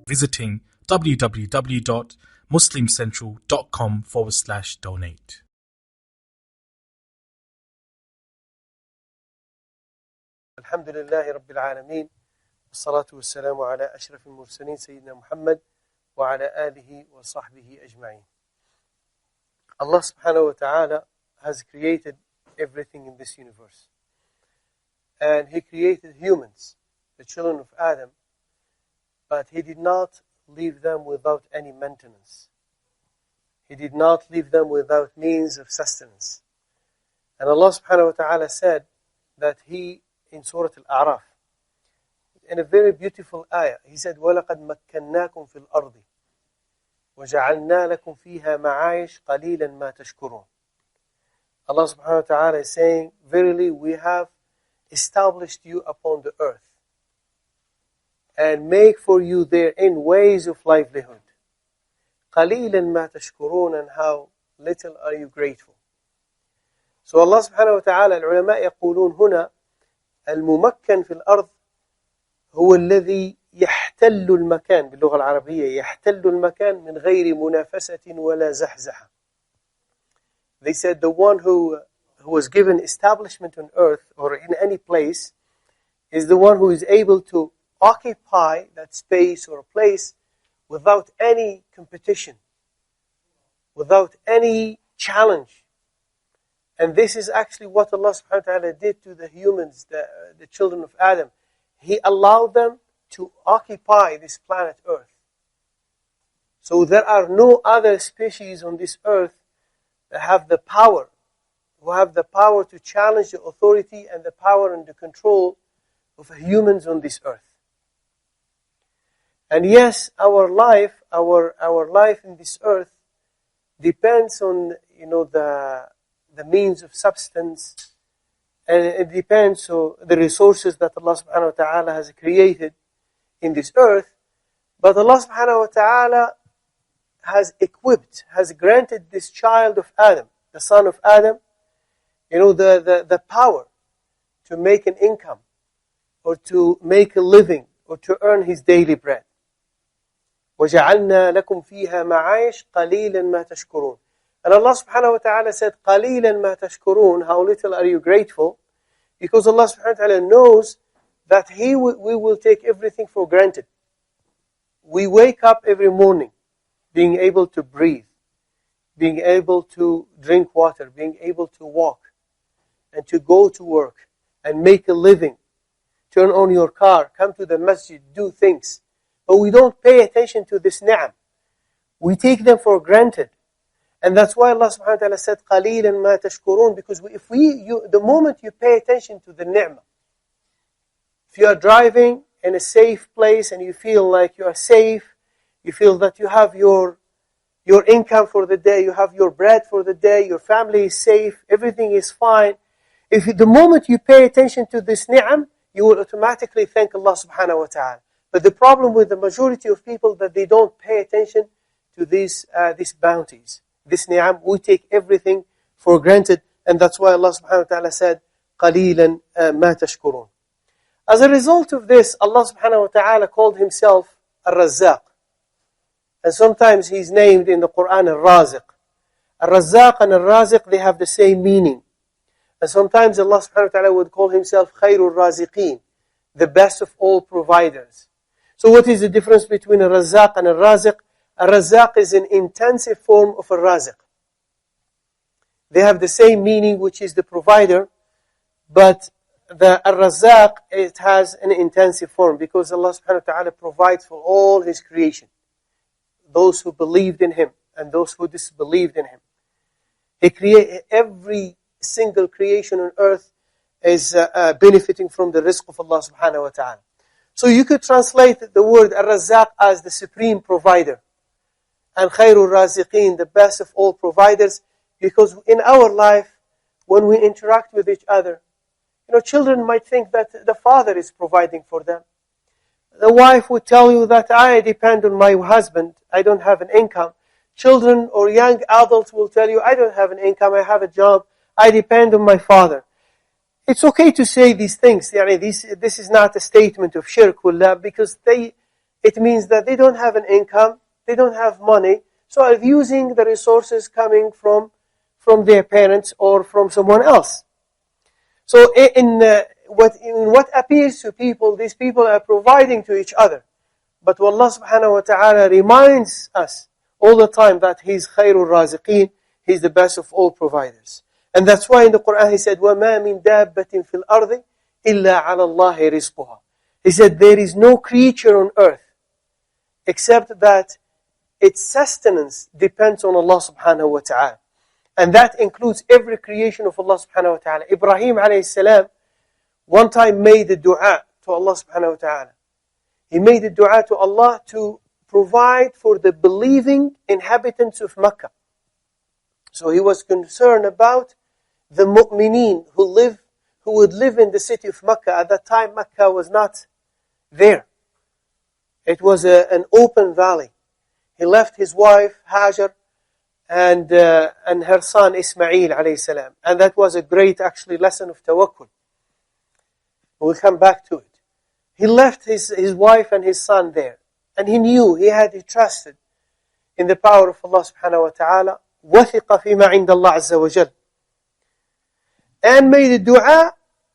visiting www.muslimcentral.com/donate. الحمد لله رب العالمين والصلاة والسلام على أشرف المرسلين سيدنا محمد وعلى آله وصحبه أجمعين. Allah subhanahu wa ta'ala has created everything in this universe. And He created humans, the children of Adam, but He did not leave them without any maintenance. He did not leave them without means of sustenance. And Allah subhanahu wa ta'ala said that He, in Surah Al-A'raf, in a very beautiful ayah, He said, وَلَقَدْ مَكَّنَّاكُمْ فِي الْأَرْضِ وَجَعَلْنَا لَكُمْ فِيهَا مَعَايِشْ قَلِيلًا مَا تَشْكُرُونَ. Allah subhanahu wa ta'ala is saying, verily we have established you upon the earth and make for you therein ways of livelihood. قَلِيلًا مَا تَشْكُرُونَ, and how little are you grateful. So Allah subhanahu wa ta'ala, العلماء يقولون هنا الممكن في الأرض هو الذي يحتل المكان، باللغة العربية يحتل المكان من غير منافسة ولا زحزحة. They said the one who was given establishment on earth or in any place is the one who is able to occupy that space or a place without any competition, without any challenge. And this is actually what Allah subhanahu wa ta'ala did to the humans, the children of Adam. He allowed them to occupy this planet Earth. So there are no other species on this earth that have the power, who have the power to challenge the authority and the power and the control of humans on this earth. And yes, our life in this earth depends on, the means of substance, and it depends on the resources that Allah subhanahu wa ta'ala has created in this earth. But Allah subhanahu wa ta'ala has granted this child of Adam, the son of Adam, the power to make an income or to make a living or to earn his daily bread. وَجَعَلْنَا لَكُمْ فِيهَا مَعَايِشْ قَلِيلًا مَا تَشْكُرُونَ. And Allah subhanahu wa ta'ala said, قَلِيلًا مَا تَشْكُرُونَ, how little are you grateful? Because Allah subhanahu wa ta'ala knows that we will take everything for granted. We wake up every morning being able to breathe, being able to drink water, being able to walk, and to go to work, and make a living, turn on your car, come to the masjid, do things. But we don't pay attention to this ni'am. We take them for granted. And that's why Allah subhanahu wa ta'ala said, قَلِيلًا مَا تَشْكُرُونَ, because the moment you pay attention to the ni'mah, if you are driving in a safe place and you feel like you are safe, you feel that you have your income for the day, you have your bread for the day, your family is safe, everything is fine. The moment you pay attention to this ni'am, you will automatically thank Allah subhanahu wa ta'ala. But the problem with the majority of people that they don't pay attention to these bounties, this ni'am. We take everything for granted, and that's why Allah subhanahu wa ta'ala said, قَلِيلًا مَا تَشْكُرُونَ. As a result of this, Allah subhanahu wa ta'ala called Himself Ar-Razzaq. And sometimes He's named in the Quran Ar-Raziq. Ar-Razzaq and Ar-Raziq, they have the same meaning. And sometimes Allah subhanahu wa ta'ala would call Himself Khairul Raziqeen, the best of all providers. So what is the difference between Ar-Razzaq and Ar-Raziq? Ar-Razzaq is an intensive form of Ar-Raziq. They have the same meaning, which is the provider, but the Ar-Razzaq, it has an intensive form because Allah subhanahu wa ta'ala provides for all His creation. Those who believed in Him and those who disbelieved in Him. He created every single creation on earth is benefiting from the rizq of Allah subhanahu wa ta'ala. So you could translate the word Ar-Razzaq as the supreme provider. And Khairul Raziqeen, the best of all providers, because in our life, when we interact with each other, children might think that the father is providing for them. The wife would tell you that I depend on my husband, I don't have an income. Children or young adults will tell you, I don't have an income, I have a job, I depend on my father. It's okay to say these things. This is not a statement of shirk billah, because it means that they don't have an income, they don't have money, so are using the resources coming from their parents or from someone else. So in what appears to people, these people are providing to each other. But Allah subhanahu wa ta'ala reminds us all the time that He's khairul raziqeen, He's the best of all providers. And that's why in the Quran He said, وَمَا مِن دَابَّةٍ فِي الْأَرْضِ إِلَّا عَلَى اللَّهِ رِزْقُهَا. He said, there is no creature on earth except that its sustenance depends on Allah subhanahu wa ta'ala. And that includes every creation of Allah subhanahu wa ta'ala. Ibrahim alayhi salam one time made a dua to Allah subhanahu wa ta'ala. He made a dua to Allah to provide for the believing inhabitants of Mecca. So he was concerned about the mu'mineen who would live in the city of Mecca. At that time, Mecca was not there. It was an open valley. He left his wife, Hajar, and her son, Ismail, alayhi salam. And that was a great, actually, lesson of tawakkul. We'll come back to it. He left his wife and his son there. And he trusted in the power of Allah subhanahu wa ta'ala. وَثِقَ فِيمَا عِنْدَ اللَّهِ عَزَّ وَجَلَّ. And made a dua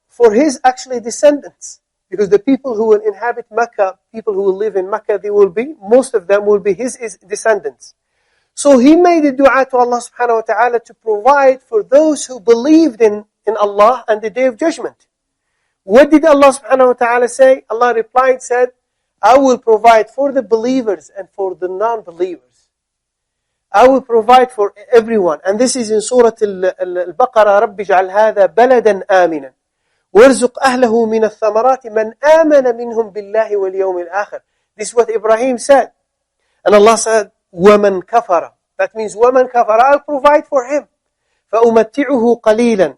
for his, actually, descendants. Because the people who will inhabit Mecca, people who will live in Mecca, most of them will be his descendants. So he made a dua to Allah subhanahu wa ta'ala to provide for those who believed in Allah and the Day of Judgment. What did Allah subhanahu wa ta'ala say? Allah replied, said, I will provide for the believers and for the non-believers. I will provide for everyone. And this is in Surah Al-Baqarah, رَبِّ جَعَلْ هَذَا بَلَدًا آمِنًا وَارْزُقْ أَهْلَهُ مِنَ الثَّمَرَاتِ مَنْ آمَنَ مِنْهُمْ بِاللَّهِ وَالْيَوْمِ الْآخِرِ. This is what Ibrahim said. And Allah said, وَمَنْ كَفَرَ. That means, وَمَنْ كَفَرَ, I'll provide for him. فَأُمَتِّعُهُ قَلِيلًا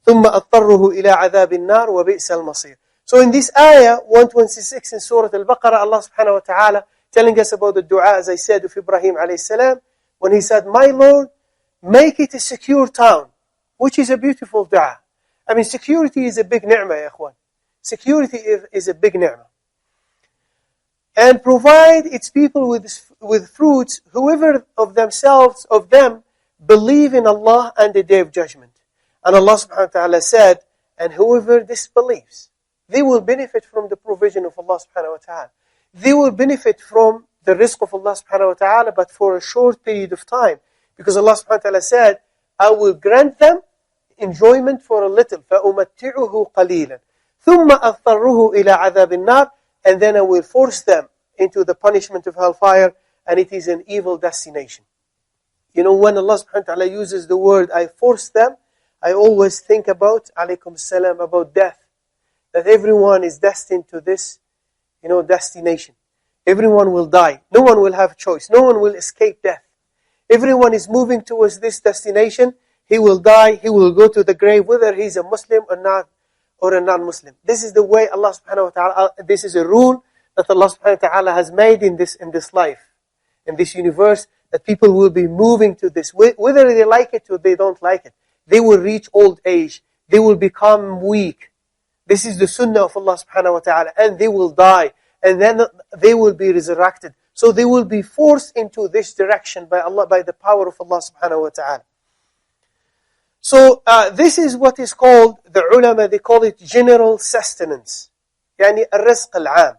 ثُمَّ أَضْطَرُّهُ إِلَىٰ عَذَابِ النَّارِ وَبِئْسَ الْمَصِيرِ. So in this ayah, 126 in Surah Al-Baqarah, Allah subhanahu wa ta'ala telling us about the dua, as I said, of Ibrahim alayhi salam, when he said, my Lord, make it a secure town, which is a beautiful dua. I mean, security is a big ni'mah, ya ikhwan. Security is a big ni'mah. And provide its people with fruits, whoever of them, believe in Allah and the Day of Judgment. And Allah subhanahu wa ta'ala said, and whoever disbelieves, they will benefit from the provision of Allah subhanahu wa ta'ala. They will benefit from the rizq of Allah subhanahu wa ta'ala, but for a short period of time. Because Allah subhanahu wa ta'ala said, I will grant them enjoyment for a little. فَأُمَتِّعُهُ قَلِيلًا ثُمَّ أَضْطَرُّهُ إِلَىٰ عَذَابِ النَّارِ. And then I will force them into the punishment of hellfire, and it is an evil destination. You know, when Allah subhanahu wa ta'ala uses the word, I force them, I always think about, alaykum salam, about death. That everyone is destined to this, destination. Everyone will die. No one will have choice. No one will escape death. Everyone is moving towards this destination. He will die. He will go to the grave, whether he's a Muslim or not, or a non-Muslim. This is the way Allah subhanahu wa ta'ala, this is a rule that Allah subhanahu wa ta'ala has made in this life, in this universe, that people will be moving to this. Whether they like it or they don't like it. They will reach old age. They will become weak. This is the sunnah of Allah subhanahu wa ta'ala. And they will die. And then they will be resurrected. So they will be forced into this direction by Allah, by the power of Allah subhanahu wa ta'ala. So this is what is called, the ulama, they call it general sustenance. Yani al-rizq al-'am.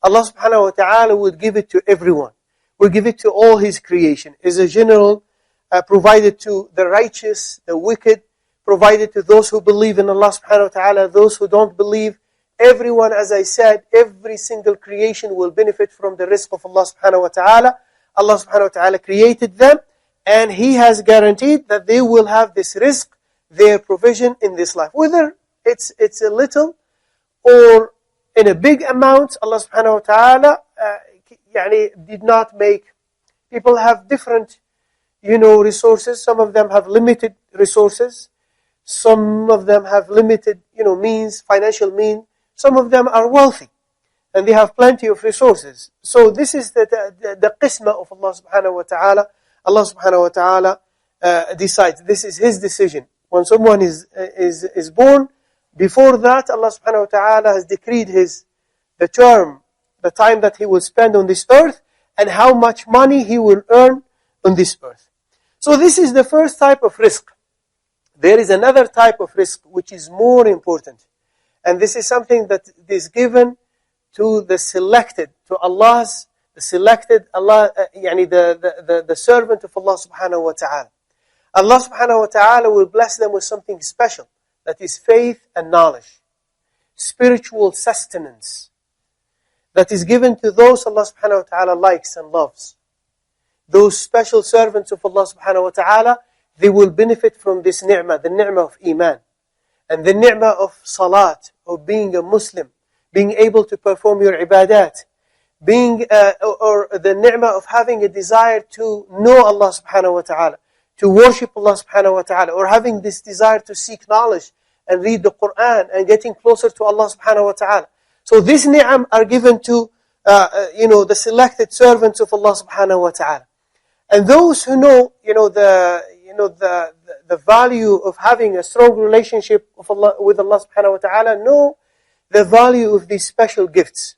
Allah subhanahu wa ta'ala would give it to everyone. Will give it to all His creation. Is a general, provided to the righteous, the wicked, provided to those who believe in Allah subhanahu wa ta'ala, those who don't believe. Everyone, as I said, every single creation will benefit from the rizq of Allah subhanahu wa ta'ala. Allah subhanahu wa ta'ala created them, and He has guaranteed that they will have this rizq, their provision in this life. Whether it's a little or in a big amount, Allah subhanahu wa ta'ala did not make. People have different, resources. Some of them have limited resources. Some of them have limited, means, financial means. Some of them are wealthy, and they have plenty of resources. So this is the qismah of Allah subhanahu wa ta'ala. Allah subhanahu wa ta'ala decides. This is His decision. When someone is born, before that, Allah subhanahu wa ta'ala has decreed the term the time that he will spend on this earth, and how much money he will earn on this earth. So this is the first type of rizq. There is another type of rizq which is more important. And this is something that is given to the selected, to Allah's, the selected, Allah, the servant of Allah subhanahu wa ta'ala. Allah subhanahu wa ta'ala will bless them with something special, that is faith and knowledge, spiritual sustenance, that is given to those Allah subhanahu wa ta'ala likes and loves. Those special servants of Allah subhanahu wa ta'ala, they will benefit from this ni'mah, the ni'mah of iman, and the ni'mah of salat, of being a Muslim, being able to perform your ibadat, being, or the ni'mah of having a desire to know Allah subhanahu wa ta'ala, to worship Allah subhanahu wa ta'ala, or having this desire to seek knowledge and read the Quran and getting closer to Allah subhanahu wa ta'ala. So these ni'am are given to, the selected servants of Allah subhanahu wa ta'ala. And those who know, the value of having a strong relationship with Allah subhanahu wa ta'ala, know the value of these special gifts.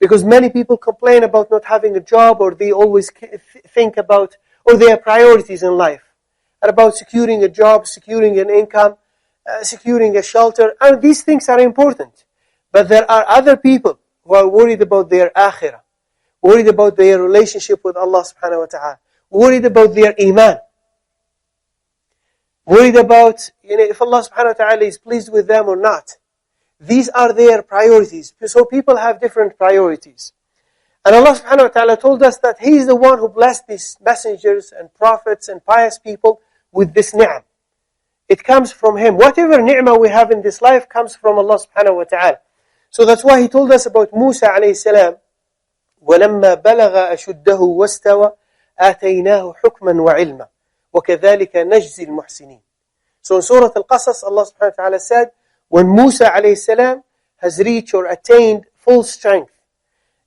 Because many people complain about not having a job, or they always think about, or their priorities in life, and about securing a job, securing an income, securing a shelter. And these things are important. But there are other people who are worried about their akhirah, worried about their relationship with Allah subhanahu wa ta'ala, worried about their iman, worried about if Allah subhanahu wa ta'ala is pleased with them or not. These are their priorities. So people have different priorities. And Allah subhanahu wa ta'ala told us that He is the one who blessed these messengers and prophets and pious people with this ni'am. It comes from Him. Whatever ni'mah we have in this life comes from Allah subhanahu wa ta'ala. So that's why He told us about Musa alayhi salam, وَلَمَّا بَلَغَ أَشُدَّهُ وَاسْتَوَى آتَيْنَاهُ حُكْمًا وَعِلْمًا وَكَذَلِكَ نَجْزِي الْمُحْسِنِينَ. So in Surah Al-Qasas, Allah subhanahu wa ta'ala said, when Musa alayhi salam has reached or attained full strength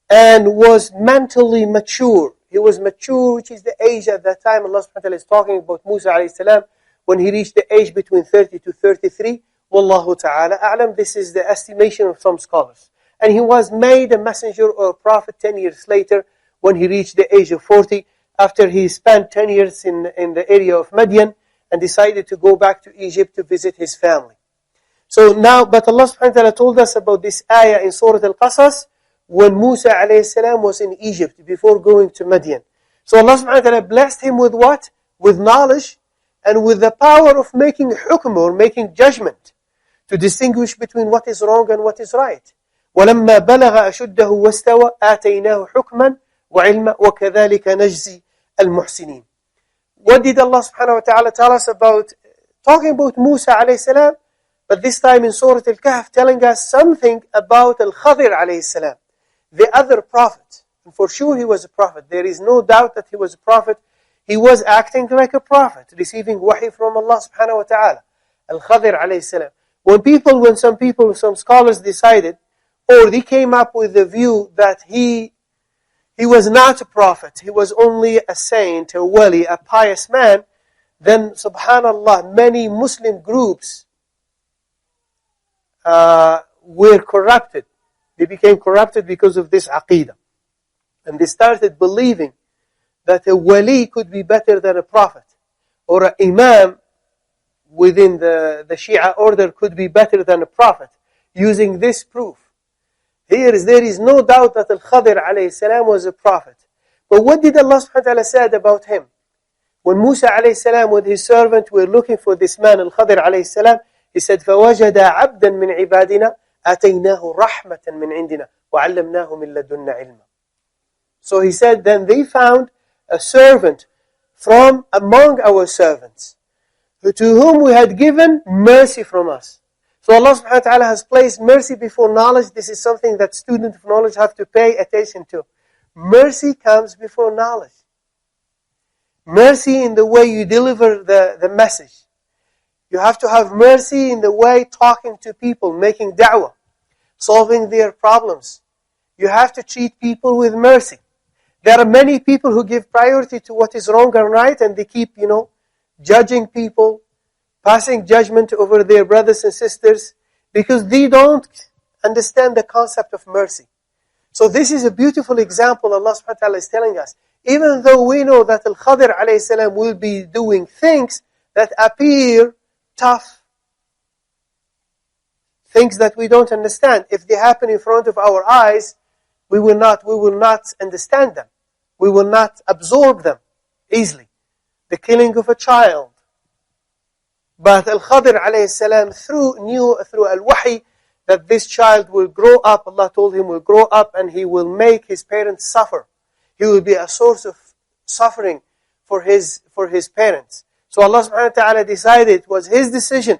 and was mentally mature, he was mature, which is the age at that time. Allah subhanahu wa ta'ala is talking about Musa alayhi salam when he reached the age between 30 to 33. Wallahu ta'ala a'lam. This is the estimation of some scholars. And he was made a messenger or a prophet 10 years later when he reached the age of 40, after he spent 10 years in the area of Madian and decided to go back to Egypt to visit his family. So now, but Allah subhanahu wa ta'ala told us about this ayah in Surah Al-Qasas when Musa alayhi salam was in Egypt before going to Madian. So Allah subhanahu wa ta'ala blessed him with what? With knowledge and with the power of making hukm, or making judgment, to distinguish between what is wrong and what is right. وَلَمَّا بَلَغَ أَشُدَّهُ وَاسْتَوَى آتَيْنَاهُ حُكْمًا وَعِلْمًا وَكَذَلِكَ نَجْزِي الْمُحْسِنِينَ. What did Allah subhanahu wa ta'ala tell us about, talking about Musa alayhi salam, but this time in Surah Al-Kahf, telling us something about Al-Khadir alayhi salam, the other prophet. And for sure he was a prophet. There is no doubt that he was a prophet. He was acting like a prophet, receiving wahi from Allah subhanahu wa ta'ala. Al-Khadir alayhi salam. When some scholars decided, or they came up with the view that he was not a prophet, he was only a saint, a wali, a pious man, then subhanallah, many Muslim groups were corrupted. They became corrupted because of this aqeedah. And they started believing that a wali could be better than a prophet, or an imam within the Shia order could be better than a prophet, using this proof. There is no doubt that Al-Khadir alayhi salam was a prophet. But what did Allah subhanahu wa ta'ala said about him? When Musa alayhi salam with his servant were looking for this man, Al-Khadir alayhi salam, he said, فَوَجَدَ عَبْدًا مِنْ عِبَادِنَا آتَيْنَاهُ رَحْمَةً مِنْ عِنْدِنَا وَعَلَّمْنَاهُ مِنْ لَدُنَّا عِلْمًا. So he said, then they found a servant from among our servants, to whom we had given mercy from us. So Allah subhanahu wa ta'ala has placed mercy before knowledge. This is something that students of knowledge have to pay attention to. Mercy comes before knowledge. Mercy in the way you deliver the message. You have to have mercy in the way talking to people, making da'wah, solving their problems. You have to treat people with mercy. There are many people who give priority to what is wrong and right, and they keep, judging people, passing judgment over their brothers and sisters, because they don't understand the concept of mercy. So this is a beautiful example Allah subhanahu wa ta'ala is telling us. Even though we know that Al-Khadir alayhi salam will be doing things that appear tough, things that we don't understand. If they happen in front of our eyes, we will not understand them. We will not absorb them easily. The killing of a child. But Al-Khadir alayhi salam knew through Al-Wahi that this child will grow up. Allah told him will grow up and he will make his parents suffer. He will be a source of suffering for his parents. So Allah subhanahu wa ta'ala decided, it was his decision,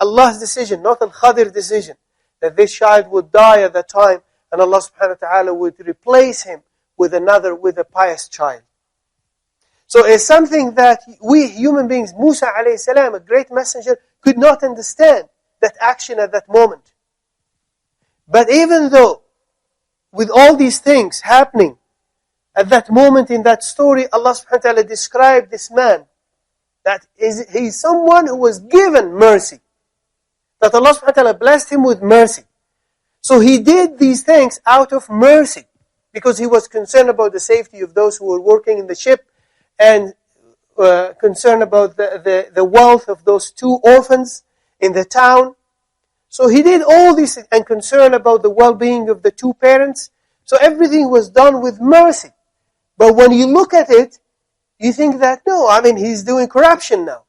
Allah's decision, not Al-Khadir's decision, that this child would die at that time and Allah subhanahu wa ta'ala would replace him with a pious child. So it's something that we human beings, Musa alayhi salam, a great messenger, could not understand that action at that moment. But even though, with all these things happening, at that moment in that story, Allah subhanahu wa ta'ala described this man, that he's someone who was given mercy. That Allah subhanahu wa ta'ala blessed him with mercy. So he did these things out of mercy, because he was concerned about the safety of those who were working in the ship, and concerned about the wealth of those 2 orphans in the town. So he did all this and concerned about the well-being of the 2 parents. So everything was done with mercy. But when you look at it, you think that, no, he's doing corruption now.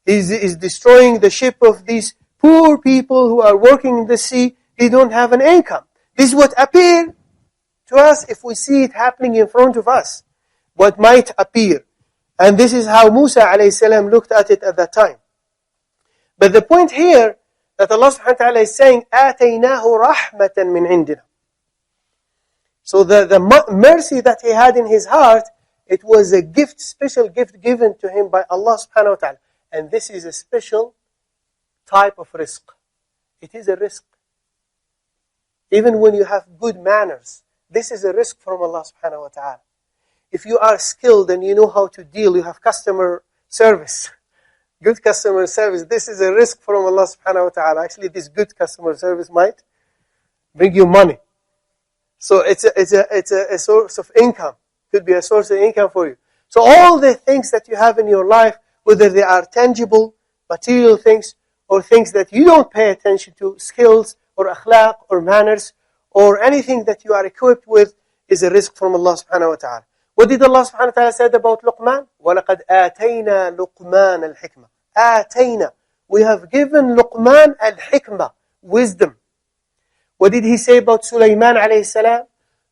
He's destroying the ship of these poor people who are working in the sea. They don't have an income. This is what appears to us if we see it happening in front of us. What might appear. And this is how Musa alayhi salam looked at it at that time. But the point here, that Allah subhanahu wa ta'ala is saying, آتَيْنَاهُ رَحْمَةً مِنْ عِنْدِنَا. So the mercy that he had in his heart, it was a gift, special gift given to him by Allah subhanahu wa ta'ala. And this is a special type of rizq. It is a rizq. Even when you have good manners, this is a rizq from Allah subhanahu wa ta'ala. If you are skilled and you know how to deal, you have customer service, good customer service, this is a rizq from Allah subhanahu wa ta'ala. Actually, this good customer service might bring you money. So it's a source of income. Could be a source of income for you. So all the things that you have in your life, whether they are tangible, material things, or things that you don't pay attention to, skills, or akhlaq, or manners, or anything that you are equipped with, is a rizq from Allah subhanahu wa ta'ala. What did Allah subhanahu wa ta'ala say about Luqman? وَلَقَدْ آتَيْنَا لُقْمَانَ الْحِكْمَةِ آتَيْنَا. We have given Luqman al-hikmah, wisdom. What did he say about Sulaiman alayhi salam?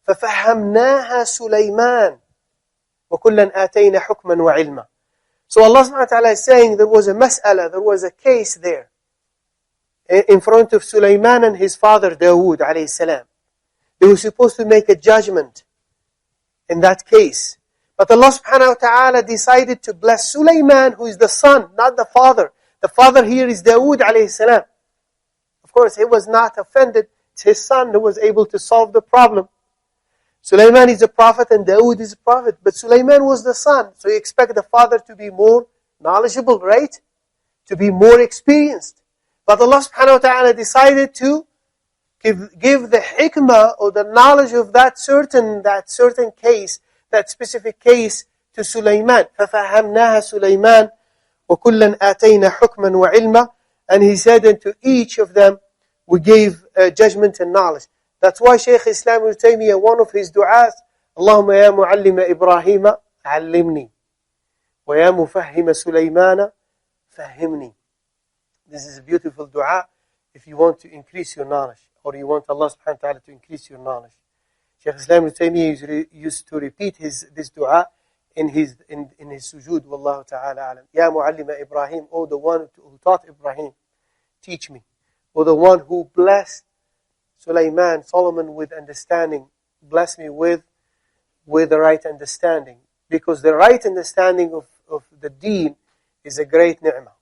فَفَهَّمْنَاهَا سُلَيْمَانَ وَكُلًّا آتَيْنَا حُكْمًا وَعِلْمًا. So Allah subhanahu wa ta'ala is saying there was a mas'ala, there was a case there in front of Sulaiman and his father Dawood alayhi salam. They were supposed to make a judgment in that case. But Allah subhanahu wa ta'ala decided to bless Sulaiman, who is the son, not the father. The father here is Dawood alayhi salam. Of course, he was not offended. It's his son who was able to solve the problem. Sulaiman is a prophet and Dawood is a prophet. But Sulaiman was the son. So you expect the father to be more knowledgeable, right? To be more experienced. But Allah subhanahu wa ta'ala decided to give the hikmah or the knowledge of that certain case, that specific case to Sulaiman. فَفَهَمْنَاهَا سُلَيْمَانَ وَكُلًّا آتَيْنَا حُكْمًا وَعِلْمًا. And he said, and to each of them we gave judgment and knowledge. That's why Shaykh Islam Ibn Taymiyyah, one of his du'as, Allahumma ya mu'allima Ibrahima, allimni. Wa ya mufahhima Sulaymana, fahimni. This is a beautiful dua if you want to increase your knowledge, or you want Allah subhanahu wa ta'ala to increase your knowledge. Shaykh Islam Ibn Taymiyyah used to repeat this dua in his sujood, wallahu ta'ala alam. Ya mu'allima Ibrahim, oh the one who taught Ibrahim, teach me. Or the one who blessed Solomon with understanding, bless me with the right understanding. Because the right understanding of the deen is a great ni'mah.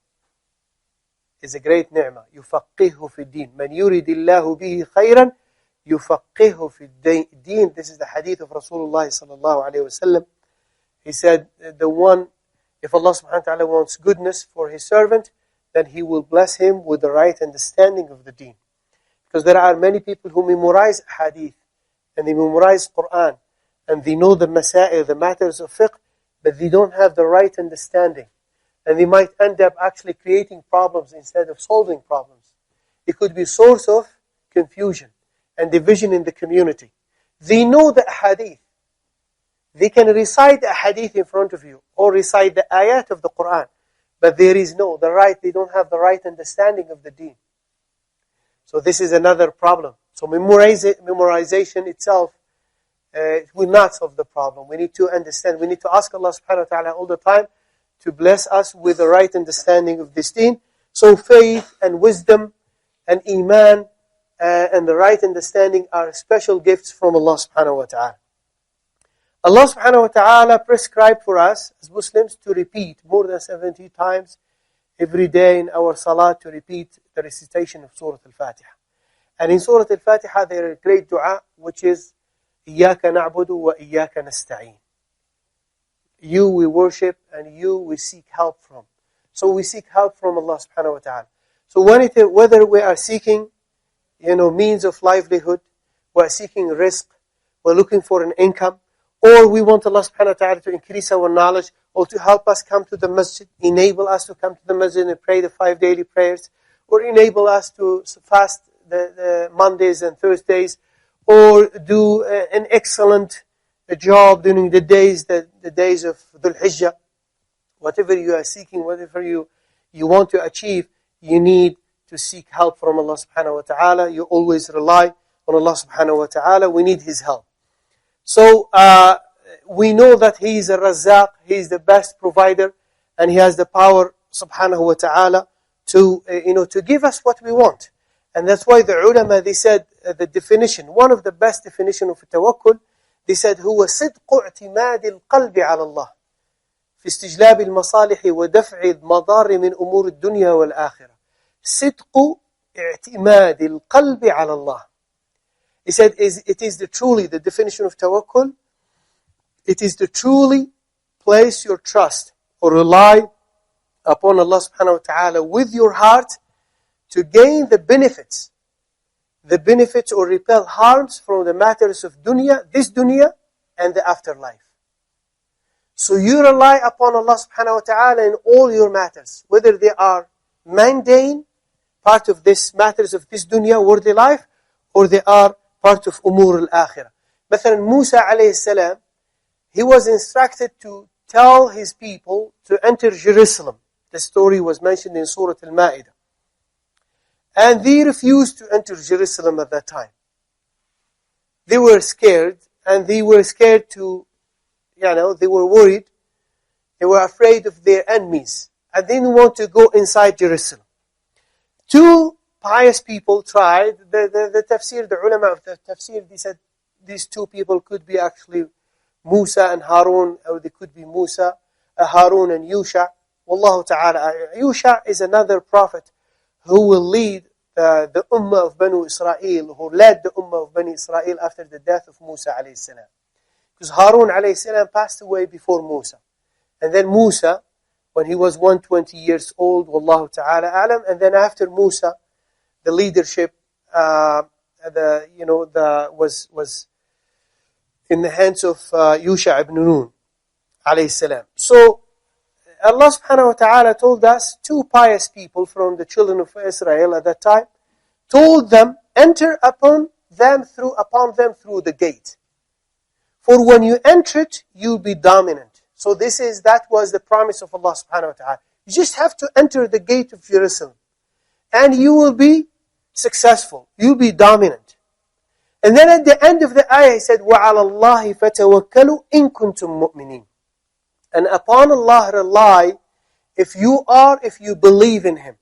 Is a great ni'mah. يُفَقِّهُ فِي الدِّينِ مَنْ يُرِدِ اللَّهُ بِهِ خَيْرًا يُفَقِّهُ فِي الدِّينِ. This is the hadith of Rasulullah sallallahu alayhi wa sallam. He said, the one, if Allah subhanahu wa ta'ala wants goodness for his servant, then he will bless him with the right understanding of the deen. Because there are many people who memorize hadith, and they memorize Quran, and they know the masail, the matters of fiqh, but they don't have the right understanding. And they might end up actually creating problems instead of solving problems. It could be a source of confusion and division in the community. They know the hadith. They can recite a hadith in front of you or recite the ayat of the Quran, but they don't have the right understanding of the deen. So this is another problem. So memorization itself it will not solve the problem. We need to understand. We need to ask Allah subhanahu wa ta'ala all the time to bless us with the right understanding of this deen. So faith and wisdom and iman and the right understanding are special gifts from Allah subhanahu wa ta'ala. Allah subhanahu wa ta'ala prescribed for us as Muslims to repeat more than 70 times every day in our salah, to repeat the recitation of Surah Al-Fatiha. And in Surah Al-Fatiha there is a great dua which is إِيَّاكَ نَعْبُدُ وَإِيَّاكَ نَسْتَعِينُ. You we worship and you we seek help from. So we seek help from Allah subhanahu wa ta'ala. So whether we are seeking means of livelihood, we are seeking rizq, we're looking for an income, or we want Allah subhanahu wa ta'ala to increase our knowledge, or to help us come to the masjid, enable us to come to the masjid and pray the 5 daily prayers, or enable us to fast the Mondays and Thursdays, or do an excellent job during the days of Dhul Hijjah. Whatever you are seeking, whatever you want to achieve, you need to seek help from Allah subhanahu wa ta'ala. You always rely on Allah subhanahu wa ta'ala. We need His help. So we know that He is a Razzaq, He is the best provider, and He has the power subhanahu wa ta'ala to give us what we want. And that's why the ulama, they said the definition, one of the best definition of tawakkul, they said هو صدق اعتماد القلب على الله في استجلاب المصالح ودفع المضار من أمور الدنيا والآخرة. صدق اعتماد القلب على الله. He said it is the definition of tawakkul, it is to truly place your trust or rely upon Allah subhanahu wa ta'ala with your heart to gain the benefits or repel harms from the matters of this dunya and the afterlife. So you rely upon Allah subhanahu wa ta'ala in all your matters, whether they are mundane, part of this matters of this dunya, worldly life, or they are part of umur al-akhirah. مثلا Musa alayhi salam, he was instructed to tell his people to enter Jerusalem. The story was mentioned in Surah Al-Ma'idah. And they refused to enter Jerusalem at that time. They were scared, and they were scared they were worried. They were afraid of their enemies, and they didn't want to go inside Jerusalem. Two pious people tried. The ulama of the tafsir, they said these two people could be actually Musa and Harun, or they could be Harun and Yusha. Wallahu ta'ala. Yusha is another prophet who will lead the Ummah of Banu Israel, who led the Ummah of Banu Israel after the death of Musa alayhi salam. Because Harun alayhi salam passed away before Musa. And then Musa, when he was 120 years old, Wallahu ta'ala alam, and then after Musa, the leadership was in the hands of Yusha ibn Nun alayhi salam. So Allah subhanahu wa ta'ala told us, two pious people from the children of Israel at that time, told them, enter upon them through the gate. For when you enter it, you'll be dominant. So that was the promise of Allah subhanahu wa ta'ala. You just have to enter the gate of Jerusalem, and you will be successful. You'll be dominant. And then at the end of the ayah, he said, وَعَلَى اللَّهِ فَتَوَكَّلُوا إِن كُنتُم مُؤْمِنِينَ. And upon Allah rely if you believe in Him.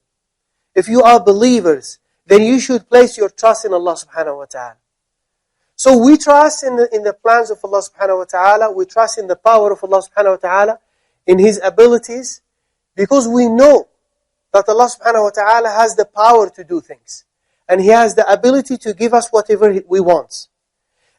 If you are believers, then you should place your trust in Allah subhanahu wa ta'ala. So we trust in the plans of Allah subhanahu wa ta'ala. We trust in the power of Allah subhanahu wa ta'ala, in His abilities, because we know that Allah subhanahu wa ta'ala has the power to do things. And He has the ability to give us whatever we want.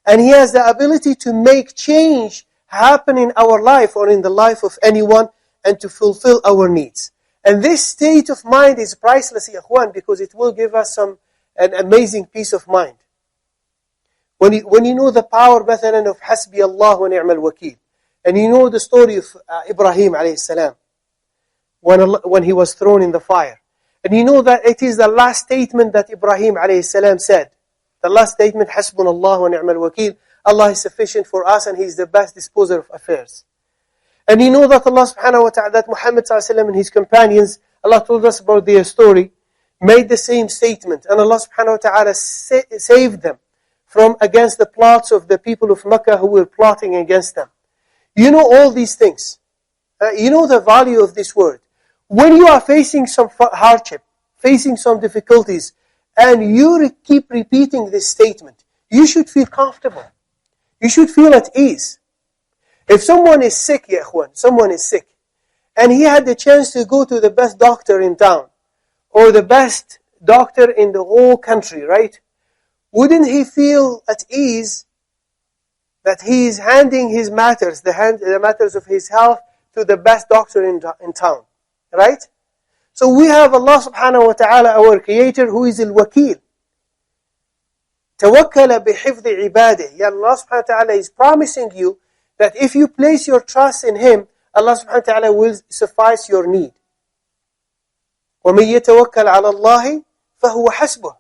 And He has the ability to make change happen in our life or in the life of anyone, and to fulfill our needs. And this state of mind is priceless, ya ikhwan, because it will give us an amazing peace of mind. When you know the power مثلا of حسبي الله ونعم الوكيل, and you know the story of Ibrahim عليه السلام, when he was thrown in the fire, and you know that it is the last statement that Ibrahim عليه السلام said, the last statement, حسبنا الله ونعم الوكيل, Allah is sufficient for us and He is the best disposer of affairs. And you know that Allah subhanahu wa ta'ala, that Muhammad sallallahu alayhi wa sallam and his companions, Allah told us about their story, made the same statement, and Allah subhanahu wa ta'ala saved them from against the plots of the people of Mecca who were plotting against them. You know all these things. You know the value of this word. When you are facing some hardship, facing some difficulties, and you keep repeating this statement, you should feel comfortable. You should feel at ease. If someone is sick, ya ikhwan, someone is sick, and he had the chance to go to the best doctor in town, or the best doctor in the whole country, right? Wouldn't he feel at ease that he is handing his matters, the matters of his health, to the best doctor in town, right? So we have Allah subhanahu wa ta'ala, our creator, who is al-wakil. Tawakkala bihifdhi ibadah. Ya Allah subhanahu wa ta'ala is promising you that if you place your trust in Him, Allah subhanahu wa ta'ala will suffice your need. وَمَن يَتَوَكَّلْ عَلَى اللَّهِ فَهُوَ حَسْبُهُ.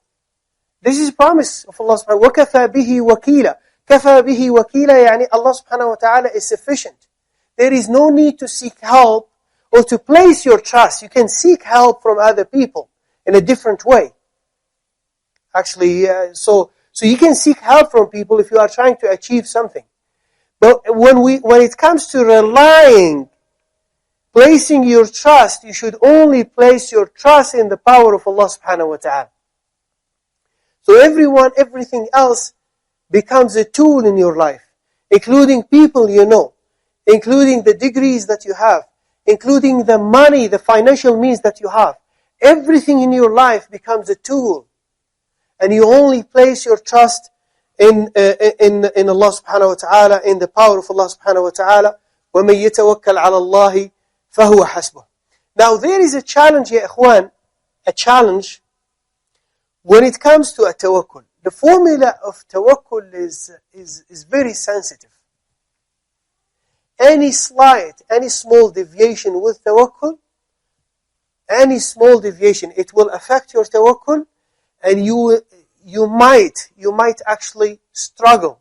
This is promise of Allah subhanahu wa ta'ala. وَكَفَى بِهِ وَكِيلًا. كَفَى بِهِ وَكِيلًا يعني Allah subhanahu wa ta'ala is sufficient. There is no need to seek help or to place your trust. You can seek help from other people in a different way. Actually, so you can seek help from people if you are trying to achieve something. But when it comes to relying, placing your trust, you should only place your trust in the power of Allah subhanahu wa ta'ala. So everything else becomes a tool in your life, including people you know, including the degrees that you have, including the money, the financial means that you have. Everything in your life becomes a tool. And you only place your trust in Allah subhanahu wa ta'ala, in the power of Allah subhanahu wa ta'ala. وَمَن يَتَوَكَّلْ عَلَى اللَّهِ فَهُوَ حَسْبُهُ. Now there is a challenge, ya ikhwan, a challenge when it comes to a tawakkul. The formula of tawakkul is very sensitive. Any slight, any small deviation with tawakkul, any small deviation, it will affect your tawakkul, and you might actually struggle.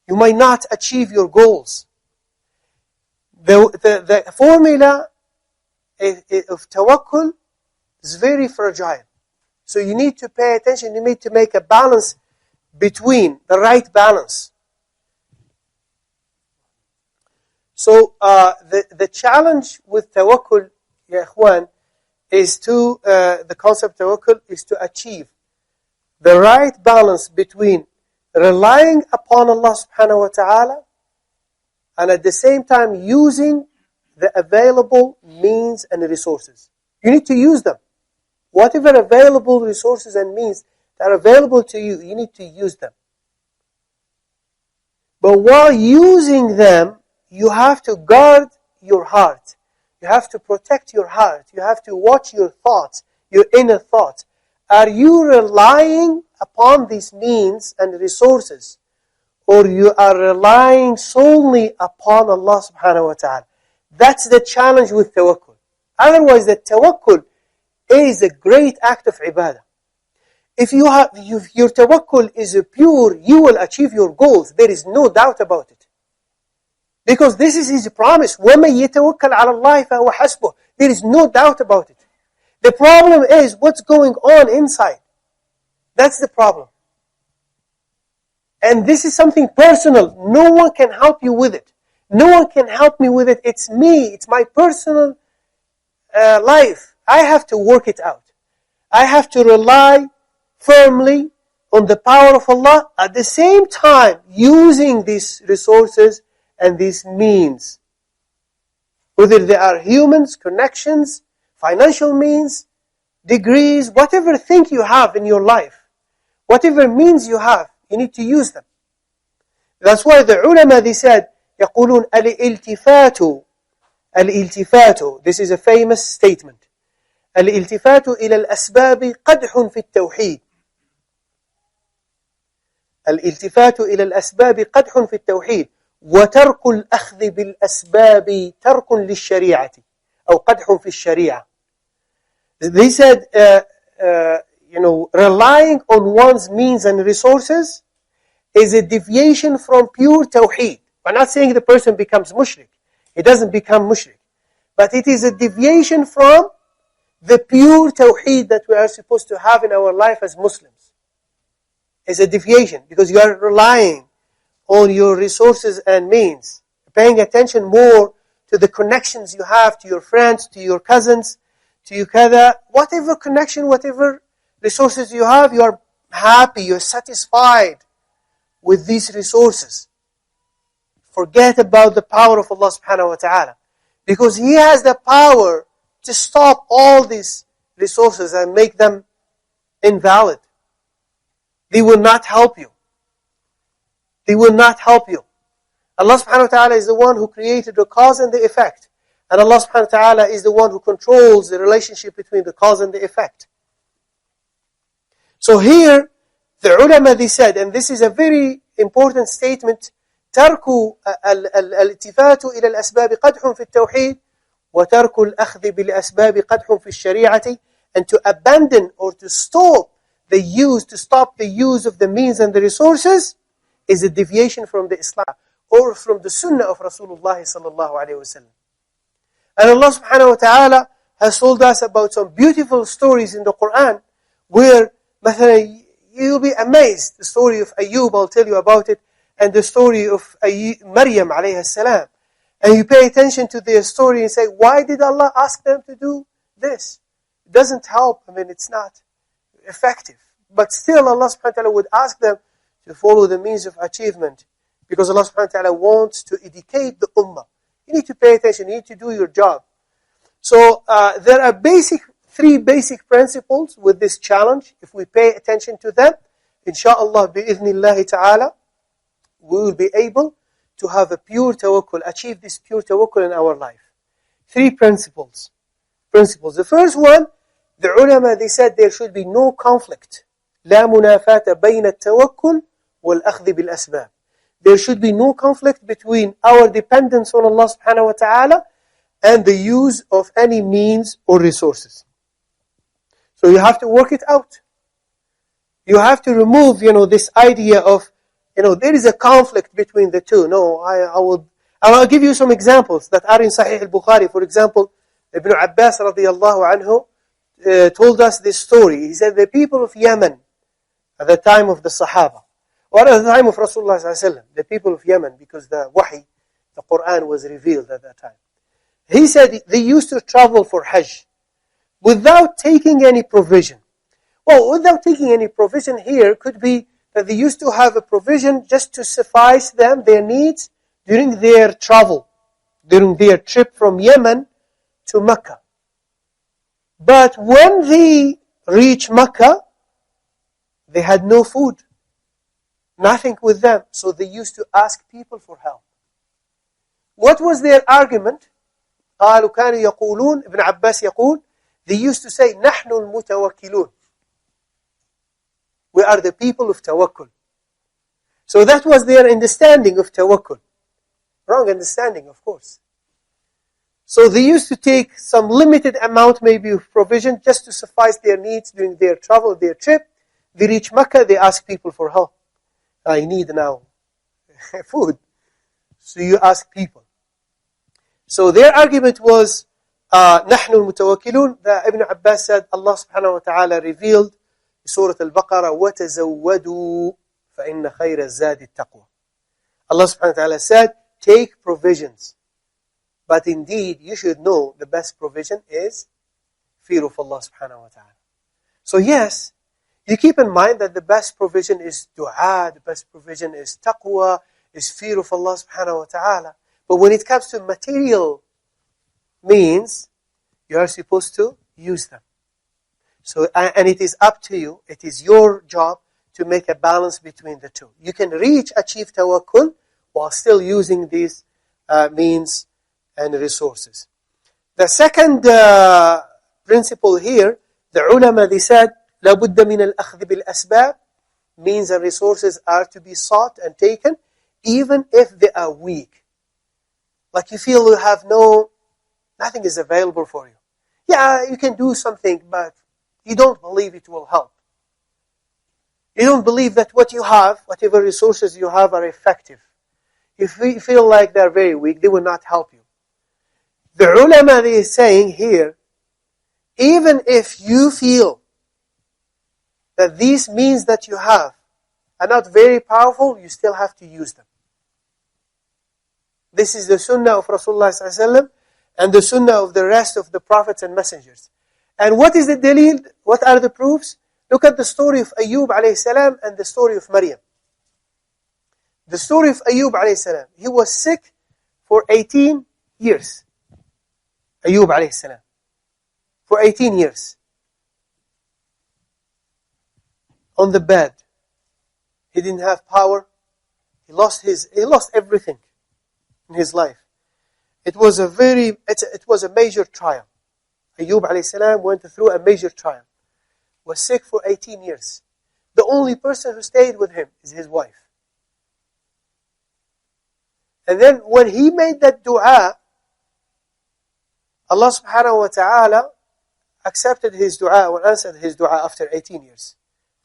You might not achieve your goals. The formula of tawakkul is very fragile. So you need to pay attention. You need to make a balance between the right balance. So the challenge with tawakkul, ya ikhwan, is the concept of tawakkul is to achieve the right balance between relying upon Allah subhanahu wa ta'ala and at the same time using the available means and resources. You need to use them. Whatever available resources and means that are available to you, you need to use them. But while using them, you have to guard your heart. You have to protect your heart. You have to watch your thoughts, your inner thoughts. Are you relying upon these means and resources, or you are relying solely upon Allah subhanahu wa ta'ala? That's the challenge with tawakkul. Otherwise, the tawakkul is a great act of ibadah. If your tawakkul is pure, you will achieve your goals. There is no doubt about it. Because this is His promise. وَمَن يَتَوَكَّلْ عَلَى اللَّهِ فَهُوَ حَسْبُهُ. There is no doubt about it. The problem is what's going on inside. That's the problem. And this is something personal. No one can help you with it. No one can help me with it. It's me. It's my personal life. I have to work it out. I have to rely firmly on the power of Allah, at the same time using these resources and these means. Whether they are humans, connections, financial means, degrees, whatever thing you have in your life, whatever means you have, you need to use them. That's why the ulama, they said, يقولون الالتفات. This is a famous statement. الالتفات إلى الأسباب قدح في التوحيد. الالتفات إلى الأسباب قدح في التوحيد وترك الأخذ بالأسباب ترك للشريعة أو قدح في الشريعة. They said, relying on one's means and resources is a deviation from pure tawheed. We're not saying the person becomes mushrik. He doesn't become mushrik. But it is a deviation from the pure tawheed that we are supposed to have in our life as Muslims. It's a deviation because you are relying on your resources and means, paying attention more to the connections you have to your friends, to your cousins, to your kada, whatever connection, whatever resources you have, you are happy, you're satisfied with these resources. Forget about the power of Allah subhanahu wa ta'ala. Because He has the power to stop all these resources and make them invalid. They will not help you. They will not help you. Allah subhanahu wa ta'ala is the one who created the cause and the effect. And Allah subhanahu wa ta'ala is the one who controls the relationship between the cause and the effect. So here, the ulama, they said, and this is a very important statement, ترك الالتفات إلى الأسباب قدح في التوحيد وترك الأخذ بالأسباب قدح في الشريعة, and to abandon or to stop the use of the means and the resources is a deviation from the Islam or from the Sunnah of Rasulullah sallallahu alayhi wa sallam. And Allah subhanahu wa ta'ala has told us about some beautiful stories in the Quran where you'll be amazed. The story of Ayub, I'll tell you about it, and the story of Maryam alayhi salam. And you pay attention to their story and say, why did Allah ask them to do this? It doesn't help. It's not effective. But still Allah subhanahu wa ta'ala would ask them to follow the means of achievement because Allah subhanahu wa ta'ala wants to educate the ummah. You need to pay attention. You need to do your job. So there are three basic principles with this challenge. If we pay attention to them, inshaAllah, bi'idhnillahi ta'ala, we will be able to have a pure tawakkul, achieve this pure tawakkul in our life. Three principles. The first one, the ulama, they said there should be no conflict. لا منافاة بين التوكل والأخذ بالأسباب. There should be no conflict between our dependence on Allah subhanahu wa ta'ala and the use of any means or resources. So you have to work it out. You have to remove, this idea of, there is a conflict between the two. No, I'll give you some examples that are in Sahih al-Bukhari. For example, Ibn Abbas radiyallahu anhu told us this story. He said the people of Yemen at the time of the Sahaba, or at the time of Rasulullah sallallahu alaihi wasallam, the people of Yemen, because the Wahi, the Quran was revealed at that time. He said they used to travel for Hajj without taking any provision. Well, without taking any provision here could be that they used to have a provision just to suffice them, their needs, during their travel, during their trip from Yemen to Mecca. But when they reached Mecca, they had no food, nothing with them. So they used to ask people for help. What was their argument? قالوا كانوا يقولون, Ibn Abbas يقول, they used to say, نحن المتوكلون. We are the people of tawakkul. So that was their understanding of tawakkul. Wrong understanding, of course. So they used to take some limited amount maybe of provision just to suffice their needs during their travel, their trip. They reach Mecca, they ask people for help. I need now food. So you ask people. So their argument was, نحن المتوكلون. Ibn Abbas said, Allah subhanahu wa ta'ala revealed Surah Al-Baqarah, وَتَزَوَّدُوا فَإِنَّ خَيْرَ الزَّادِ التَّقْوَى. Allah subhanahu wa ta'ala said, take provisions. But indeed, you should know the best provision is fear of Allah subhanahu wa ta'ala. So yes, you keep in mind that the best provision is dua, the best provision is taqwa, is fear of Allah subhanahu wa ta'ala. But when it comes to material means, you are supposed to use them. So, and it is up to you, it is your job to make a balance between the two. You can achieve tawakkul while still using these means and resources. The second principle here, the ulama, they said, لابد من الأخذ بالأسباب means and resources are to be sought and taken, even if they are weak. Like you feel you have nothing is available for you. Yeah, you can do something, but you don't believe it will help. You don't believe that what you have, whatever resources you have, are effective. If you feel like they're very weak, they will not help you. The ulama is saying here, even if you feel that these means that you have are not very powerful, you still have to use them. This is the sunnah of Rasulullah ﷺ and the sunnah of the rest of the prophets and messengers. And what is the dalil? What are the proofs? Look at the story of Ayub alayhi salam and the story of Maryam. The story of Ayub alayhi salam. He was sick for 18 years. Ayub alayhi salam. For 18 years. On the bed. He didn't have power. He lost everything in his life. It was a major trial. Ayub alayhi salam went through a major trial. Was sick for 18 years. The only person who stayed with him is his wife. And then when he made that dua, Allah subhanahu wa ta'ala accepted his dua and answered his dua after 18 years.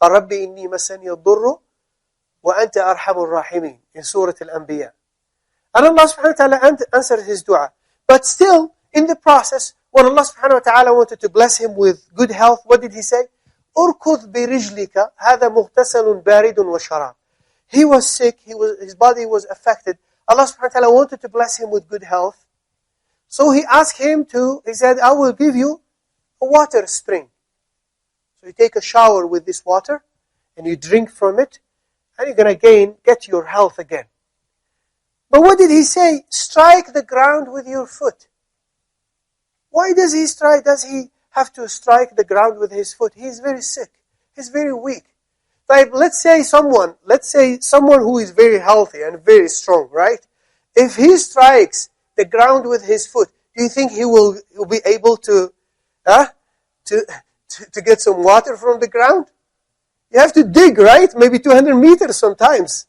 فَرَبِّ إِنِّي مَسَّنِيَ الضُّرُّ وَأَنْتَ أَرْحَمُ الرَّاحِمِينَ in Surah Al-Anbiya. And Allah subhanahu wa ta'ala answered his dua. But still, in the process, when Allah subhanahu wa ta'ala wanted to bless him with good health, what did he say? أُرْكُضْ بِرِجْلِكَ هَذَا مُغْتَسَلٌ بَارِدٌ وَشَرَابٌ. He was sick, his body was affected. Allah subhanahu wa ta'ala wanted to bless him with good health. So he asked him he said, I will give you a water spring. So you take a shower with this water, and you drink from it, and you're going to get your health again. But what did he say? Strike the ground with your foot. Why does he have to strike the ground with his foot? He's very sick. He's very weak. Like, let's say someone who is very healthy and very strong, right? If he strikes the ground with his foot, do you think he'll be able to get some water from the ground? You have to dig, right? Maybe 200 meters sometimes.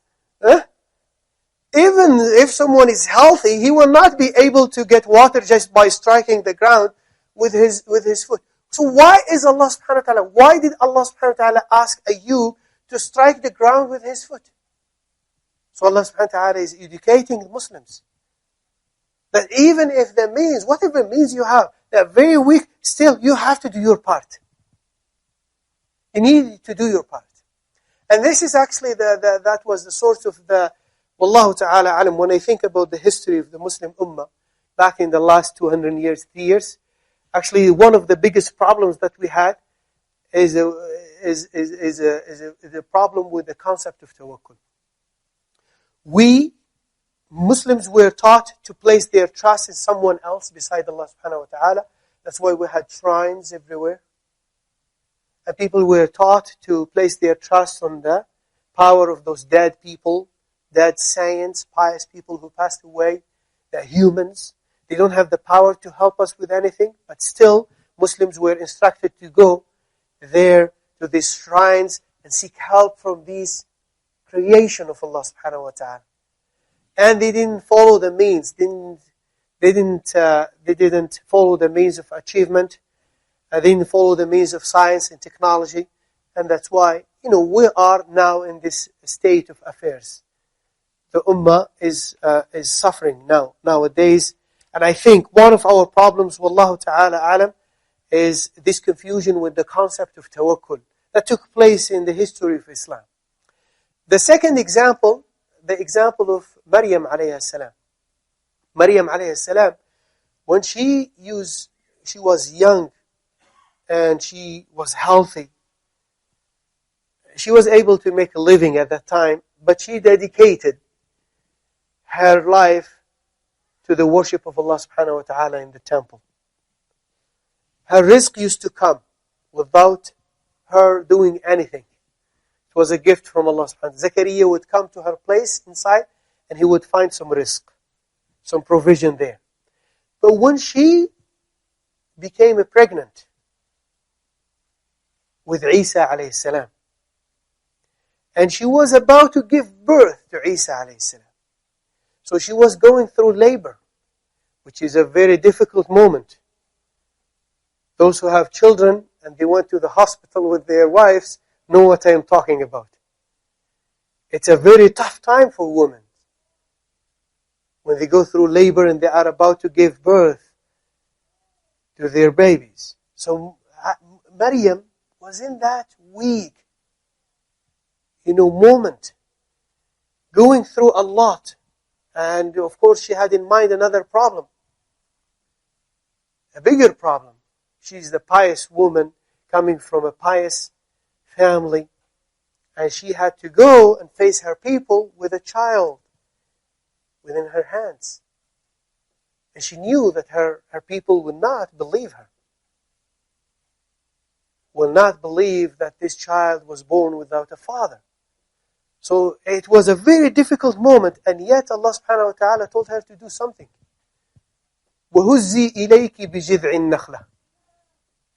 Even if someone is healthy, he will not be able to get water just by striking the ground with his foot. So why did Allah subhanahu wa ta'ala ask Ayub to strike the ground with his foot? So Allah subhanahu wa ta'ala is educating the Muslims. That even if the means, whatever means you have, they're very weak, still you have to do your part. You need to do your part. And this is actually that was the source of the Wallahu ta'ala alam. When I think about the history of the Muslim Ummah back in the last 200 years, 3 years, actually one of the biggest problems that we had is a problem with the concept of tawakkul. We Muslims were taught to place their trust in someone else beside Allah subhanahu wa ta'ala. That's why we had shrines everywhere. And people were taught to place their trust on the power of those dead people, dead saints, pious people who passed away. They're humans. They don't have the power to help us with anything. But still, Muslims were instructed to go there to these shrines and seek help from these creation of Allah subhanahu wa ta'ala. And they didn't follow the means. They didn't follow the means of achievement. They didn't follow the means of science and technology. And that's why, we are now in this state of affairs. The Ummah is suffering nowadays. And I think one of our problems, wallahu ta'ala alam, is this confusion with the concept of tawakkul that took place in the history of Islam. The second example, the example of Maryam alayhi salam. Maryam alayhi salam, when she was young and she was healthy, she was able to make a living at that time, but she dedicated her life to the worship of Allah subhanahu wa ta'ala in the temple. Her rizq used to come without her doing anything. It was a gift from Allah subhanahu wa ta'ala. Zakaria would come to her place inside and he would find some rizq, some provision there. But when she became pregnant with Isa alayhi salam, And she was about to give birth to Isa alayhi salam. So she was going through labor, which is a very difficult moment. Those who have children and they went to the hospital with their wives know what I am talking about. It's a very tough time for women when they go through labor and they are about to give birth to their babies. So Maryam was in that weak, moment, going through a lot. And of course she had in mind another problem, a bigger problem. She's the pious woman coming from a pious family, and she had to go and face her people with a child within her hands. And she knew that her people would not believe her, will not believe that this child was born without a father. So it was a very difficult moment, and yet Allah subhanahu wa ta'ala told her to do something. وَهُزِّي إِلَيْكِ بِجِذْعِ النَّخْلَةِ.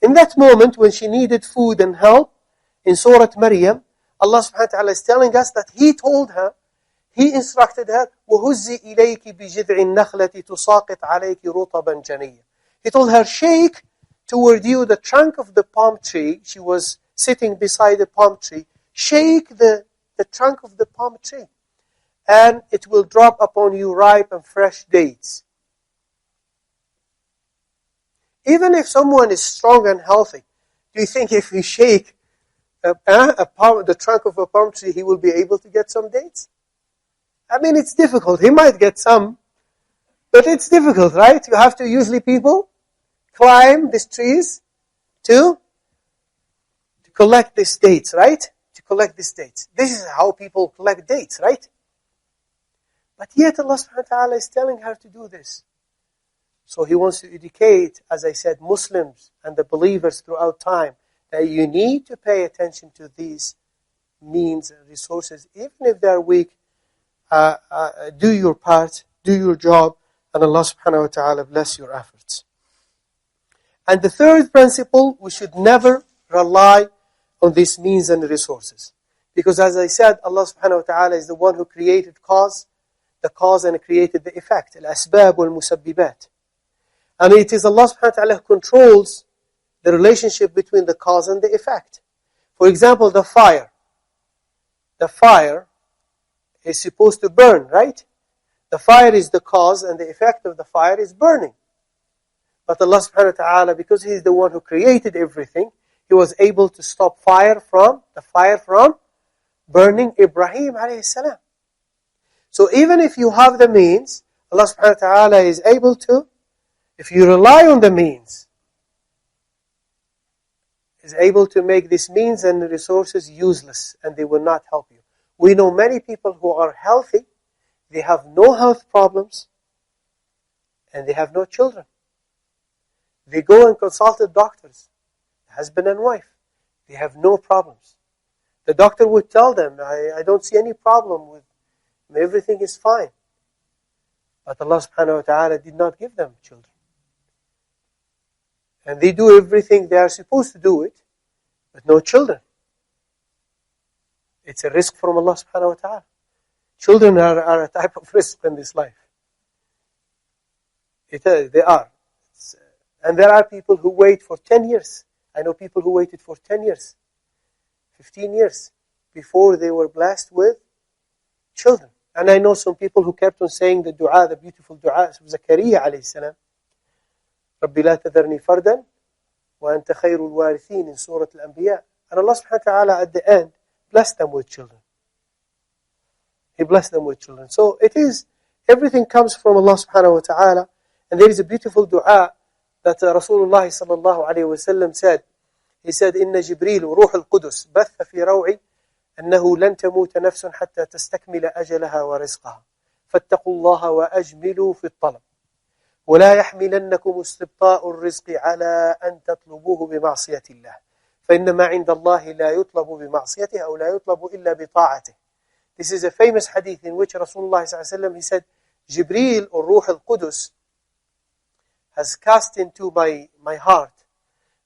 In that moment when she needed food and help, in Surah Maryam, Allah subhanahu wa ta'ala is telling us that He told her, He instructed her, وَهُزِّي إِلَيْكِ بِجِذْعِ النَّخْلَةِ تُسَاقِطْ عَلَيْكِ رُطَبًا جَنِيًّا. He told her, shake toward you the trunk of the palm tree. She was sitting beside the palm tree. Shake the trunk of the palm tree, and it will drop upon you ripe and fresh dates. Even if someone is strong and healthy, do you think if we shake the trunk of a palm tree, he will be able to get some dates? I mean, it's difficult. He might get some, but it's difficult, right? You have to usually people climb these trees to collect these dates, right? To collect these dates. This is how people collect dates, right? But yet Allah subhanahu wa ta'ala is telling her to do this. So He wants to educate, as I said, Muslims and the believers throughout time, that you need to pay attention to these means and resources, even if they are weak. Do your part, do your job, and Allah subhanahu wa ta'ala bless your efforts. And the third principle, we should never rely on these means and resources. Because as I said, Allah subhanahu wa ta'ala is the one who created the cause and created the effect. Al-asbab wal-musabbibat. And it is Allah subhanahu wa ta'ala who controls the relationship between the cause and the effect. For example, the fire. The fire is supposed to burn, right? The fire is the cause and the effect of the fire is burning. But Allah subhanahu wa ta'ala, because He is the one who created everything, He was able to stop the fire from burning Ibrahim alayhi salam. So even if you have the means, Allah subhanahu wa ta'ala is able to, if you rely on the means, is able to make these means and resources useless, and they will not help you. We know many people who are healthy, they have no health problems, and they have no children. They go and consult the doctors, husband and wife. They have no problems. The doctor would tell them, I don't see any problem with them. Everything is fine. But Allah subhanahu wa ta'ala did not give them children. And they do everything they are supposed to do it, but no children. It's a risk from Allah subhanahu wa ta'ala. Children are a type of risk in this life. They are. And there are people who wait for 10 years. I know people who waited for 10 years, 15 years, before they were blessed with children. And I know some people who kept on saying the dua, the beautiful dua of Zakaria alayhi salam. رَبِّ لَا تَذَرْنِي فَرْدًا وَأَنْتَ خَيْرُ الْوَارِثِينَ in Surah Al-Anbiya. And Allah subhanahu wa ta'ala at the end blessed them with children. He blessed them with children. So it is, everything comes from Allah subhanahu wa ta'ala. And there is a beautiful dua that Rasulullah sallallahu alayhi wa sallam said. He said, إِنَّ جِبْرِيلُ رُوحُ الْقُدُسِ بَثَّ فِي رَوْعِي أَنَّهُ لَن تَمُوتَ نَفْسٌ حَتَّى تَسْتَكْمِلَ أَجَلَهَا وَرِزْقَهَا فَاتَّقُوا اللَّهَ وَأَجْمِلُوا فِي الطَّلَبِ وَلَا يَحْمِلَنَّكُمُ اسْتِبْطَاءُ الرِّزْقِ عَلَىٰ أَن تَطْلُبُوهُ بِمَعْصِيَةِ اللَّهِ فَإِنَّمَا عِنْدَ اللَّهِ لَا يُطْلَبُ بِمَعْصِيَتِهِ أو لا يطلب إلا بطاعته. This is a famous hadith in which Rasulullah sallallahu alayhi wa sallam, he said, Jibreel or Ruh al-Qudus has cast into my heart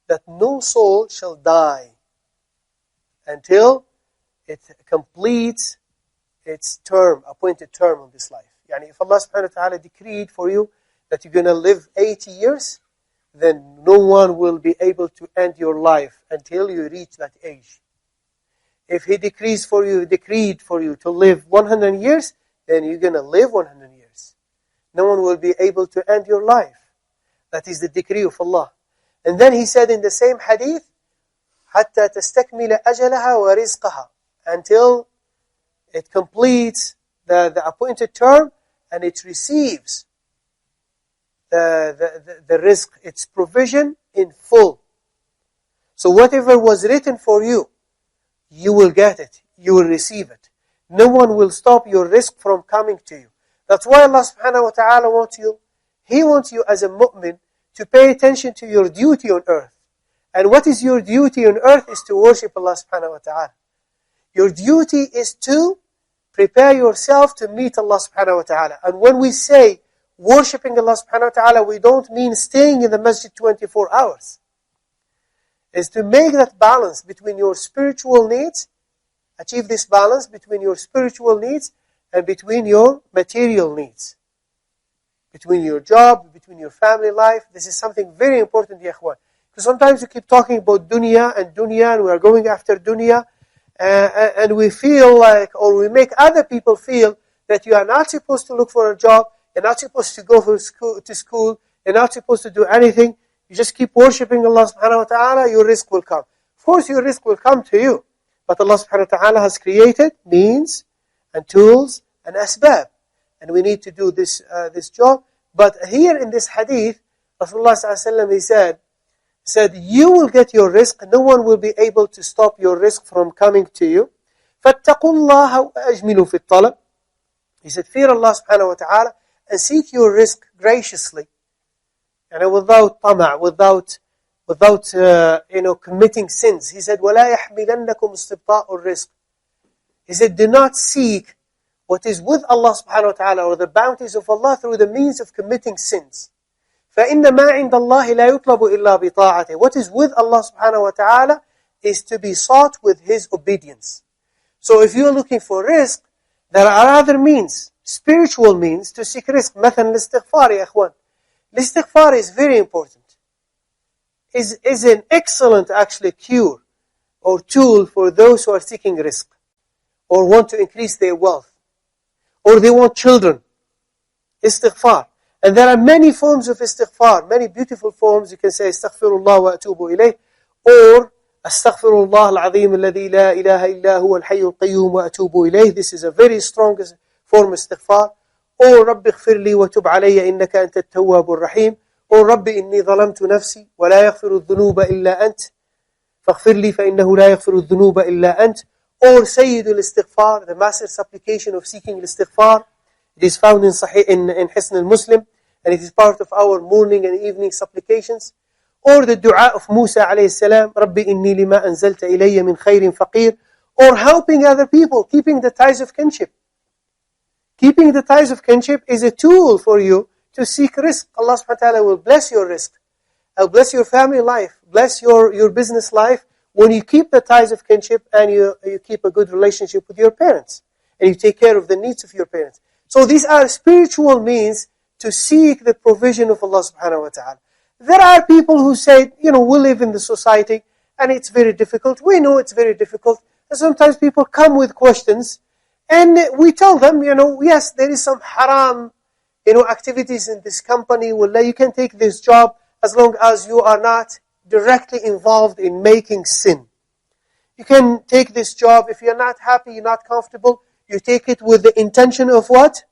that no soul shall die until it completes its term, appointed term on this life. Yani if Allah subhanahu wa ta'ala decreed for you that you're going to live 80 years, then no one will be able to end your life until you reach that age. If He decreed for you to live 100 years, then you're going to live 100 years. No one will be able to end your life. That is the decree of Allah. And then He said in the same hadith, حَتَّى تَسْتَكْمِلَ أَجَلَهَا وَرِزْقَهَا, until it completes the appointed term and it receives the rizq, its provision in full. So whatever was written for you, you will get it. You will receive it. No one will stop your rizq from coming to you. That's why Allah subhanahu wa ta'ala wants you. He wants you as a mu'min to pay attention to your duty on earth. And what is your duty on earth is to worship Allah subhanahu wa ta'ala. Your duty is to prepare yourself to meet Allah subhanahu wa ta'ala. And when we say worshipping Allah subhanahu wa ta'ala, we don't mean staying in the masjid 24 hours. It's to make that balance between your spiritual needs, achieve this balance between your spiritual needs and between your material needs. Between your job, between your family life. This is something very important, ya ikhwan. Because sometimes we keep talking about dunya, and we are going after dunya, and we feel like, or we make other people feel that you are not supposed to look for a job, you're not supposed to go to school, you're not supposed to do anything. You just keep worshipping Allah subhanahu wa ta'ala, your rizq will come. Of course your rizq will come to you. But Allah subhanahu wa ta'ala has created means and tools and asbab. And we need to do this job. But here in this hadith, Rasulullah sallallahu alayhi wa sallam, he said, you will get your rizq. No one will be able to stop your rizq from coming to you. فَاتَّقُوا اللَّهَ وَأَجْمِلُوا فِي الطَّلَبِ. He said, fear Allah subhanahu wa ta'ala and seek your rizq graciously. And without tama', without committing sins. He said, وَلَا يَحْمِلَنَّكُمْ اسْتِبْطَاءُ الرِّزْقِ. He said, do not seek what is with Allah subhanahu wa ta'ala or the bounties of Allah through the means of committing sins. فَإِنَّ مَا عِنْدَ اللَّهِ لَا يُطْلَبُ إِلَّا بِطَاعَتِهِ. What is with Allah subhanahu wa ta'ala is to be sought with His obedience. So if you are looking for rizq, there are other means, spiritual means to seek rizq. مثلا الاستغفار يا إخوان. Istighfar is very important. Is an excellent actually cure or tool for those who are seeking rizq or want to increase their wealth or they want children. Istighfar. And there are many forms of istighfar, many beautiful forms. You can say astaghfirullah wa atubu ilayh or astaghfirullah al-azim alladhi la ilaha illa huwa al-hayyul qayyum wa atubu ilayh. This is a very strong form of istighfar. أو رب اغفر لي وتب علي إنك أنت التواب الرحيم أو رب إني ظلمت نفسي ولا يغفر الذنوب إلا أنت فاغفر لي فإنه لا يغفر الذنوب إلا أنت or سيد الاستغفار, the master supplication of seeking الاستغفار. It is found in Hacene al-Muslim and it is part of our morning and evening supplications. Or the dua of Musa عليه السلام رب إني لما أنزلت إلي من خير فقير, or helping other people, keeping the ties of kinship. Keeping the ties of kinship is a tool for you to seek rizq. Allah subhanahu wa ta'ala will bless your rizq. Will bless your family life, bless your business life when you keep the ties of kinship and you keep a good relationship with your parents. And you take care of the needs of your parents. So these are spiritual means to seek the provision of Allah subhanahu wa ta'ala. There are people who say, we live in the society and it's very difficult. We know it's very difficult. And sometimes people come with questions. And we tell them, yes, there is some haram, activities in this company. Wallah, you can take this job as long as you are not directly involved in making sin. You can take this job. If you're not happy, you're not comfortable, you take it with the intention of what?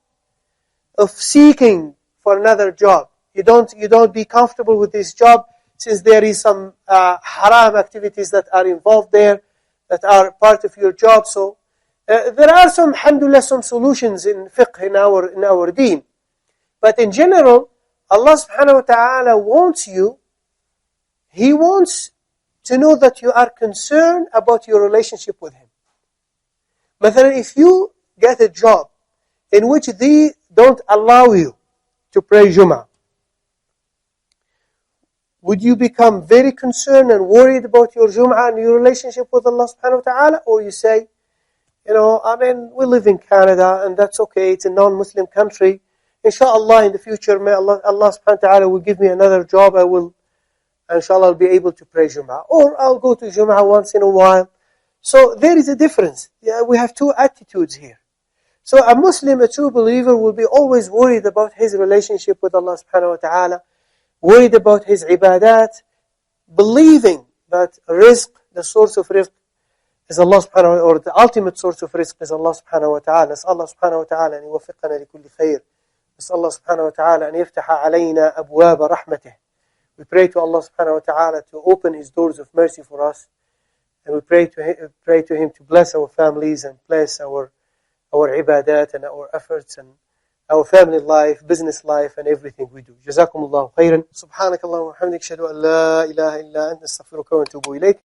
Of seeking for another job. You don't be comfortable with this job since there is some haram activities that are involved there that are part of your job. So there are alhamdulillah, some solutions in fiqh in our deen. But in general, Allah subhanahu wa ta'ala wants you, He wants to know that you are concerned about your relationship with Him. مثلا, if you get a job in which they don't allow you to pray Jum'ah, would you become very concerned and worried about your Jum'ah and your relationship with Allah subhanahu wa ta'ala? Or you say, You know, I mean, we live in Canada, and that's okay. It's a non-Muslim country. Inshallah, in the future, may Allah subhanahu wa ta'ala will give me another job. I will, inshallah, I'll be able to pray Jum'ah. Or I'll go to Jum'ah once in a while. So there is a difference. Yeah, we have two attitudes here. So a Muslim, a true believer, will be always worried about his relationship with Allah subhanahu wa ta'ala, worried about his ibadat, believing that rizq, the source of rizq, is Allah subhanahu wa ta'ala, or the ultimate source of rizq is Allah subhanahu wa ta'ala. نسأل الله سبحانه وتعالى أن يوفقنا لكل خير. نسأل الله سبحانه وتعالى أن يفتح علينا أبواب رحمته. We pray to Allah subhanahu wa ta'ala to open His doors of mercy for us. And we pray to Him to bless our families and bless our ibadat and our efforts and our family life, business life, and everything we do. جزاكم الله خيرا. سبحانك اللهم وبحمدك أشهد أن لا إله إلا أنت أستغفرك وأتوب إليك.